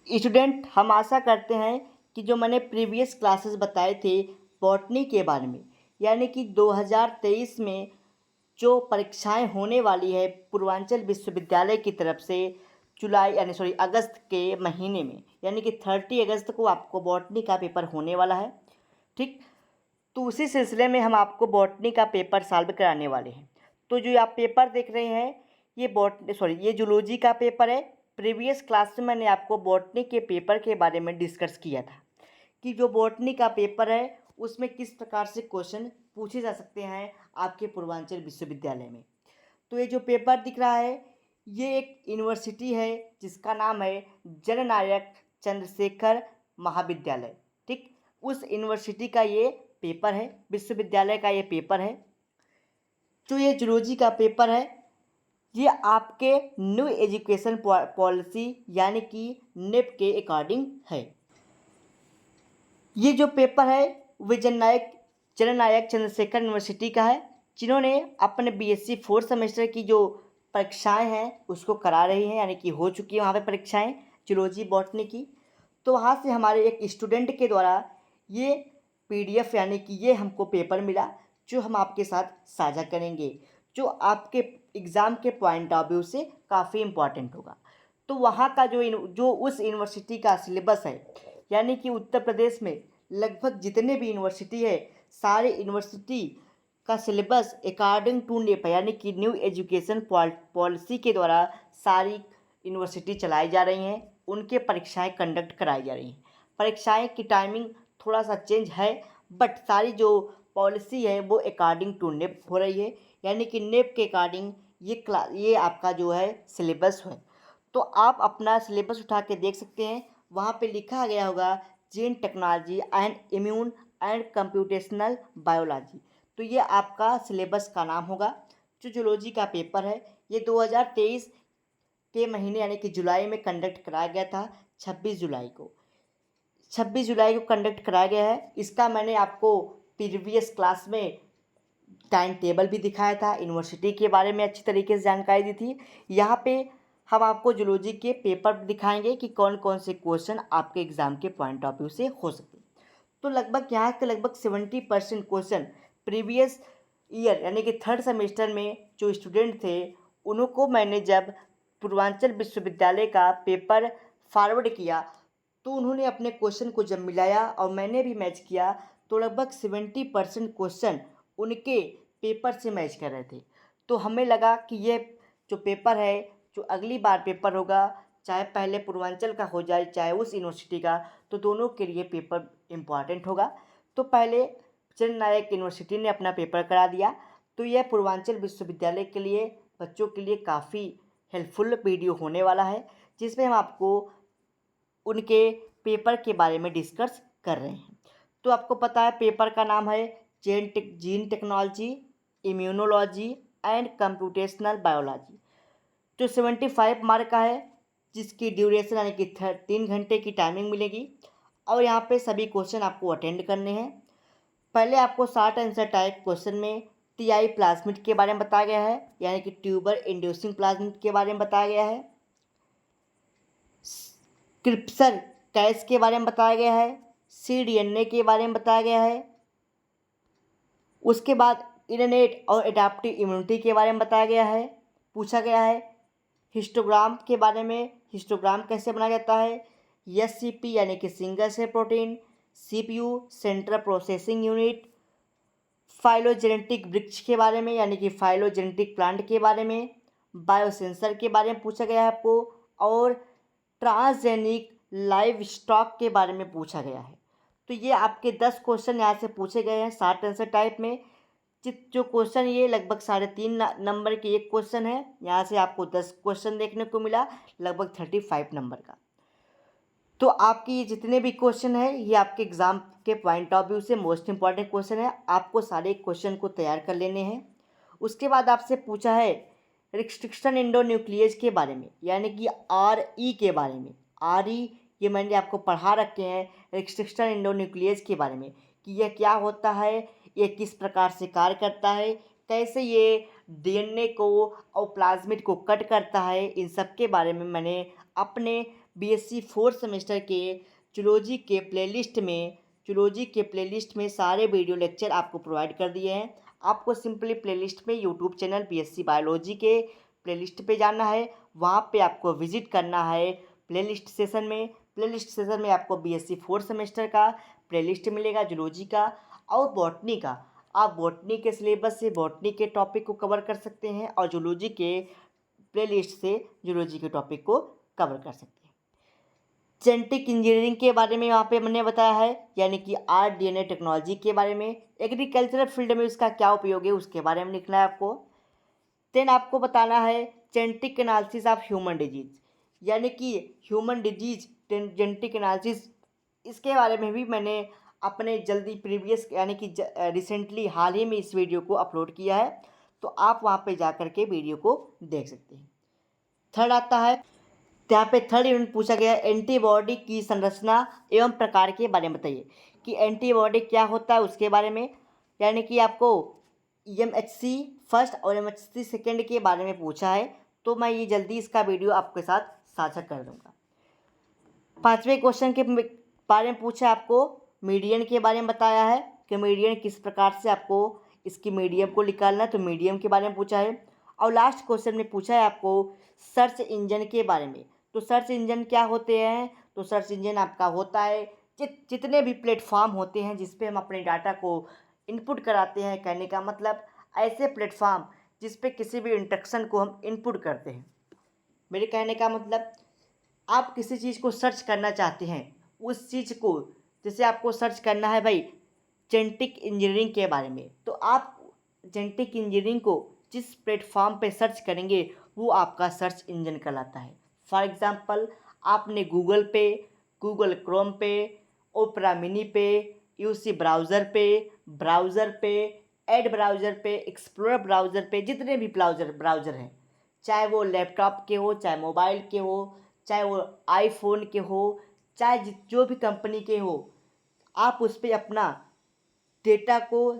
Student, हम आशा करते हैं कि जो मैंने प्रीवियस क्लासेस बताए थे बॉटनी के बारे में, यानी कि 2023 में जो परीक्षाएं होने वाली है पूर्वांचल विश्वविद्यालय की तरफ से जुलाई अगस्त के महीने में, यानी कि 30 अगस्त को आपको बॉटनी का पेपर होने वाला है। ठीक, तो उसी सिलसिले में हम आपको बॉटनी का पेपर सॉल्व कराने वाले हैं। तो जो आप पेपर देख रहे हैं ये जूलॉजी का पेपर है। प्रीवियस क्लास में मैंने आपको बॉटनी के पेपर के बारे में डिस्कस किया था कि जो बॉटनी का पेपर है उसमें किस प्रकार से क्वेश्चन पूछे जा सकते हैं आपके पूर्वांचल विश्वविद्यालय में। तो ये जो पेपर दिख रहा है ये एक यूनिवर्सिटी है जिसका नाम है जननायक चंद्रशेखर महाविद्यालय। ठीक, उस यूनिवर्सिटी का ये पेपर है, विश्वविद्यालय का ये पेपर है। जो ये जूलॉजी का पेपर है ये आपके न्यू एजुकेशन पॉलिसी यानी कि नेप के अकॉर्डिंग है। ये जो पेपर है वो जननायक चंद्रशेखर यूनिवर्सिटी का है, जिन्होंने अपने बीएससी 4th सेमेस्टर की जो परीक्षाएं हैं उसको करा रही हैं, यानी कि हो चुकी है वहाँ पे परीक्षाएं जूलॉजी बॉटनी की। तो वहाँ से हमारे एक स्टूडेंट के द्वारा ये पीडीएफ यानी कि ये हमको पेपर मिला जो हम आपके साथ साझा करेंगे, जो आपके एग्ज़ाम के पॉइंट ऑफ व्यू से काफ़ी इम्पॉर्टेंट होगा। तो वहाँ का जो उस यूनिवर्सिटी का सिलेबस है, यानी कि उत्तर प्रदेश में लगभग जितने भी यूनिवर्सिटी है सारे यूनिवर्सिटी का सिलेबस अकॉर्डिंग टू नेप यानी कि न्यू एजुकेशन पॉलिसी के द्वारा सारी यूनिवर्सिटी चलाई जा रही हैं, उनके परीक्षाएं कंडक्ट कराई जा रही हैं। परीक्षाएं की टाइमिंग थोड़ा सा चेंज है बट सारी जो पॉलिसी है वो अकॉर्डिंग टू नेप हो रही है, यानी कि नेप के अकॉर्डिंग ये आपका जो है सिलेबस है। तो आप अपना सिलेबस उठा के देख सकते हैं, वहाँ पे लिखा गया होगा gene technology and immune and computational biology. तो ये आपका सिलेबस का नाम होगा। जो जूलॉजी का पेपर है ये 2023 के महीने यानी कि जुलाई में कंडक्ट कराया गया था। 26 जुलाई को कंडक्ट कराया गया है। इसका मैंने आपको प्रीवियस क्लास में टाइम टेबल भी दिखाया था, यूनिवर्सिटी के बारे में अच्छी तरीके से जानकारी दी थी। यहाँ पे हम आपको जूलॉजी के पेपर दिखाएंगे कि कौन कौन से क्वेश्चन आपके एग्ज़ाम के पॉइंट ऑफ व्यू से हो सकते हैं। तो लगभग यहाँ के लगभग 70% क्वेश्चन प्रीवियस ईयर यानी कि 3rd सेमेस्टर में जो स्टूडेंट थे उनको मैंने जब पूर्वांचल विश्वविद्यालय का पेपर फॉरवर्ड किया तो उन्होंने अपने क्वेश्चन को जब मिलाया और मैंने भी मैच किया तो लगभग 70% क्वेश्चन उनके पेपर से मैच कर रहे थे। तो हमें लगा कि ये जो पेपर है जो अगली बार पेपर होगा चाहे पहले पूर्वांचल का हो जाए चाहे उस यूनिवर्सिटी का, तो दोनों के लिए पेपर इम्पॉर्टेंट होगा। तो पहले जननायक यूनिवर्सिटी ने अपना पेपर करा दिया, तो यह पूर्वांचल विश्वविद्यालय के लिए बच्चों के लिए काफ़ी हेल्पफुल वीडियो होने वाला है, जिसमें हम आपको उनके पेपर के बारे में डिस्कस कर रहे हैं। तो आपको पता है पेपर का नाम है gene technology, immunology and computational biology. जो 75 मार्क का है जिसकी ड्यूरेशन यानी कि 3 घंटे की टाइमिंग मिलेगी और यहाँ पे सभी क्वेश्चन आपको अटेंड करने हैं। पहले आपको शॉर्ट आंसर टाइप क्वेश्चन में टीआई प्लाज्मिड के बारे में बताया गया है, यानी कि ट्यूबर इंड्यूसिंग प्लाज्मिड के बारे में बताया गया है। क्रिप्सर कैस के बारे में बताया गया है, cDNA के बारे में बताया गया है। उसके बाद इननेट और एडाप्टिव इम्यूनिटी के बारे में बताया गया है, पूछा गया है। हिस्टोग्राम के बारे में, हिस्टोग्राम कैसे बनाया जाता है, एससीपी यानी कि single cell protein, CPU central processing unit, phylogenetic वृक्ष के बारे में यानी कि फाइलोजेनेटिक प्लांट के बारे में, बायोसेंसर के बारे में पूछा गया है आपको और ट्रांसजेनिक लाइव स्टॉक के बारे में पूछा गया है। तो ये आपके 10 क्वेश्चन यहाँ से पूछे गए हैं शॉर्ट आंसर टाइप में। जो क्वेश्चन ये लगभग 3.5 नंबर की एक क्वेश्चन है, यहाँ से आपको 10 क्वेश्चन देखने को मिला लगभग 35 नंबर का। तो आपके ये जितने भी क्वेश्चन है ये आपके एग्ज़ाम के पॉइंट ऑफ व्यू से मोस्ट इंपॉर्टेंट क्वेश्चन है, आपको सारे क्वेश्चन को तैयार कर लेने हैं। उसके बाद आपसे पूछा है रिस्ट्रिक्शन एंडोन्यूक्लियस के बारे में यानी कि RE के बारे में। RE ये मैंने आपको पढ़ा रखे हैं रिस्ट्रिक्शन एंडोन्यूक्लियस के बारे में कि यह क्या होता है, ये किस प्रकार से कार्य करता है, कैसे ये DNA को और प्लाज्मिड को कट करता है, इन सब के बारे में मैंने अपने बीएससी फोर्थ सेमेस्टर के जूलॉजी के प्लेलिस्ट में सारे वीडियो लेक्चर आपको प्रोवाइड कर दिए हैं। आपको सिंपली प्लेलिस्ट में यूट्यूब चैनल बीएससी बायोलॉजी के प्लेलिस्ट पे जाना है, वहाँ पे आपको विजिट करना है प्लेलिस्ट सेशन में आपको बीएससी फोर्थ सेमेस्टर का प्लेलिस्ट मिलेगा, जूलॉजी का और बॉटनी का। आप बॉटनी के सिलेबस से बॉटनी के टॉपिक को कवर कर सकते हैं और जूलॉजी के प्लेलिस्ट से जूलॉजी के टॉपिक को कवर कर सकते हैं। जेनेटिक इंजीनियरिंग के बारे में यहाँ पे मैंने बताया है, यानी कि आरडीएनए टेक्नोलॉजी के बारे में। एग्रीकल्चरल फील्ड में इसका क्या उपयोग है उसके बारे में लिखना है आपको। देन आपको बताना है genetic analysis of human disease, यानी कि ह्यूमन डिजीज जेनेटिक एनालिसिस, इसके बारे में भी मैंने अपने जल्दी प्रीवियस यानी कि रिसेंटली हाल ही में इस वीडियो को अपलोड किया है, तो आप वहाँ पे जा कर के वीडियो को देख सकते हैं। थर्ड आता है, यहाँ पे थर्ड यूनिट पूछा गया है एंटीबॉडी की संरचना एवं प्रकार के बारे में बताइए कि एंटीबॉडी क्या होता है उसके बारे में, यानी कि आपको एमएचसी फर्स्ट और एमएचसी सेकेंड के बारे में पूछा है, तो मैं ये जल्दी इसका वीडियो आपके साथ साझा कर दूंगा। पांचवें क्वेश्चन के बारे में पूछा आपको मीडियन के बारे में बताया है कि मीडियन किस प्रकार से आपको इसकी मीडियम को निकालना है, तो मीडियम के बारे में पूछा है। और लास्ट क्वेश्चन में पूछा है आपको सर्च इंजन के बारे में, तो सर्च इंजन क्या होते हैं, तो सर्च इंजन आपका होता है जितने भी प्लेटफॉर्म होते हैं जिस पे हम अपने डाटा को इनपुट कराते हैं, कहने का मतलब ऐसे प्लेटफॉर्म जिस पे किसी भी इंस्ट्रक्शन को हम इनपुट करते हैं। मेरे कहने का मतलब आप किसी चीज़ को सर्च करना चाहते हैं, उस चीज़ को जैसे आपको सर्च करना है भाई जेनेटिक इंजीनियरिंग के बारे में, तो आप जेनेटिक इंजीनियरिंग को जिस प्लेटफॉर्म पे सर्च करेंगे वो आपका सर्च इंजन कहलाता है। फॉर एग्ज़ाम्पल आपने गूगल पे, गूगल क्रोम पे, ओपरा मिनी पे, यूसी ब्राउज़र पे, एड ब्राउज़र पे, एक्सप्लोरर ब्राउज़र पे, जितने भी ब्राउज़र हैं, चाहे वो लैपटॉप के हो, चाहे मोबाइल के हो, चाहे वो आईफोन के हो, चाहे जो भी कंपनी के हो, आप उस पर अपना डेटा को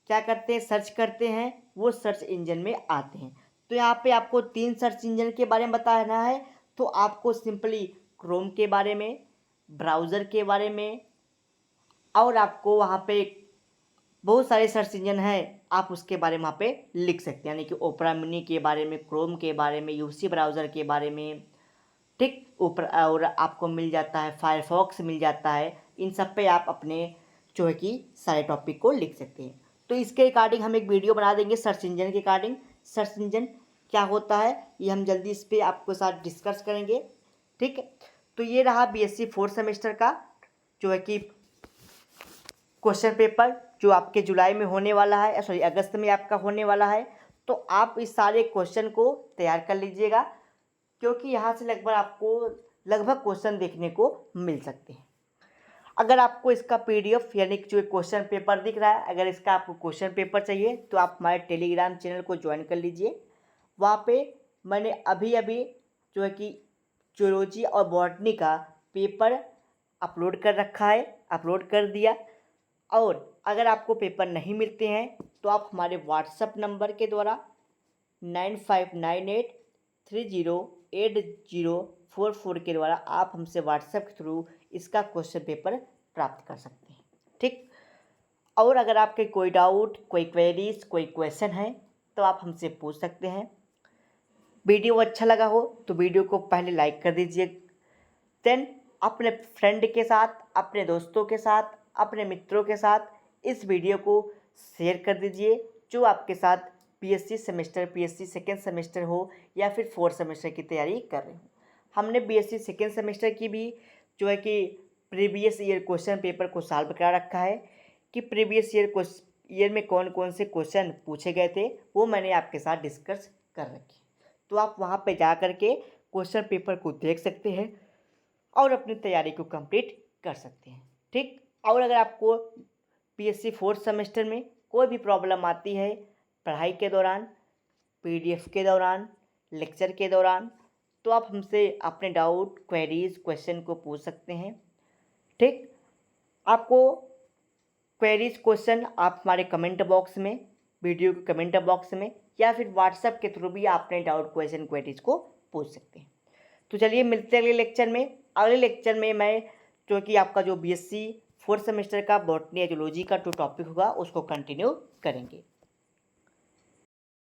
क्या करते हैं, सर्च करते हैं, वो सर्च इंजन में आते हैं। तो यहाँ पे आपको 3 सर्च इंजन के बारे में बताना है, तो आपको सिंपली क्रोम के बारे में, ब्राउज़र के बारे में, और आपको वहाँ पे बहुत सारे सर्च इंजन हैं, आप उसके बारे में वहाँ पे लिख सकते हैं, यानी कि ओपरा मिनी के बारे में, क्रोम के बारे में, यूसी ब्राउज़र के बारे में, ठीक। ऊपर और आपको मिल जाता है फायरफॉक्स मिल जाता है, इन सब पे आप अपने जो है कि सारे टॉपिक को लिख सकते हैं। तो इसके रिगार्डिंग हम एक वीडियो बना देंगे सर्च इंजन के रिगार्डिंग, सर्च इंजन क्या होता है ये हम जल्दी इस पर आपके साथ डिस्कस करेंगे, ठीक है। तो ये रहा बीएससी फोर्थ सेमेस्टर का जो है कि क्वेश्चन पेपर, जो आपके जुलाई में होने वाला है, सॉरी अगस्त में आपका होने वाला है। तो आप इस सारे क्वेश्चन को तैयार कर लीजिएगा, क्योंकि यहाँ से लगभग क्वेश्चन देखने को मिल सकते हैं। अगर आपको इसका पीडीएफ यानी कि जो क्वेश्चन पेपर दिख रहा है, अगर इसका आपको क्वेश्चन पेपर चाहिए तो आप हमारे टेलीग्राम चैनल को ज्वाइन कर लीजिए। वहाँ पे मैंने अभी जो है कि जूलॉजी और बॉटनी का पेपर अपलोड कर दिया। और अगर आपको पेपर नहीं मिलते हैं तो आप हमारे व्हाट्सएप नंबर के द्वारा 9598308044 के द्वारा आप हमसे व्हाट्सएप के थ्रू इसका क्वेश्चन पेपर प्राप्त कर सकते हैं, ठीक। और अगर आपके कोई डाउट, कोई क्वेरीज, कोई क्वेश्चन है तो आप हमसे पूछ सकते हैं। वीडियो अच्छा लगा हो तो वीडियो को पहले लाइक कर दीजिए, देन अपने फ्रेंड के साथ, अपने दोस्तों के साथ, अपने मित्रों के साथ इस वीडियो को शेयर कर दीजिए जो आपके साथ पीएससी सेकेंड सेमेस्टर हो या फिर फोर्थ सेमेस्टर की तैयारी कर रहे हो। हमने बीएससी सेकेंड सेमेस्टर की भी जो है कि प्रीवियस ईयर क्वेश्चन पेपर को सॉल्व करा रखा है कि प्रीवियस ईयर में कौन कौन से क्वेश्चन पूछे गए थे, वो मैंने आपके साथ डिस्कस कर रखी। तो आप वहाँ पे जा कर के क्वेश्चन पेपर को देख सकते हैं और अपनी तैयारी को कंप्लीट कर सकते हैं, ठीक। और अगर आपको पीएससी फोर्थ सेमेस्टर में कोई भी प्रॉब्लम आती है पढ़ाई के दौरान, पीडीएफ के दौरान, लेक्चर के दौरान, तो आप हमसे अपने डाउट, क्वेरीज, क्वेश्चन को पूछ सकते हैं, ठीक। आपको क्वेरीज, क्वेश्चन आप हमारे कमेंट बॉक्स में, वीडियो के कमेंट बॉक्स में या फिर व्हाट्सएप के थ्रू भी आप अपने डाउट, क्वेश्चन, क्वेरीज को पूछ सकते हैं। तो चलिए मिलते हैं अगले लेक्चर में। अगले लेक्चर में मैं जो कि आपका जो बीएससी फोर्थ सेमेस्टर का बॉटनी या जूलॉजी का जो टॉपिक होगा उसको कंटिन्यू करेंगे।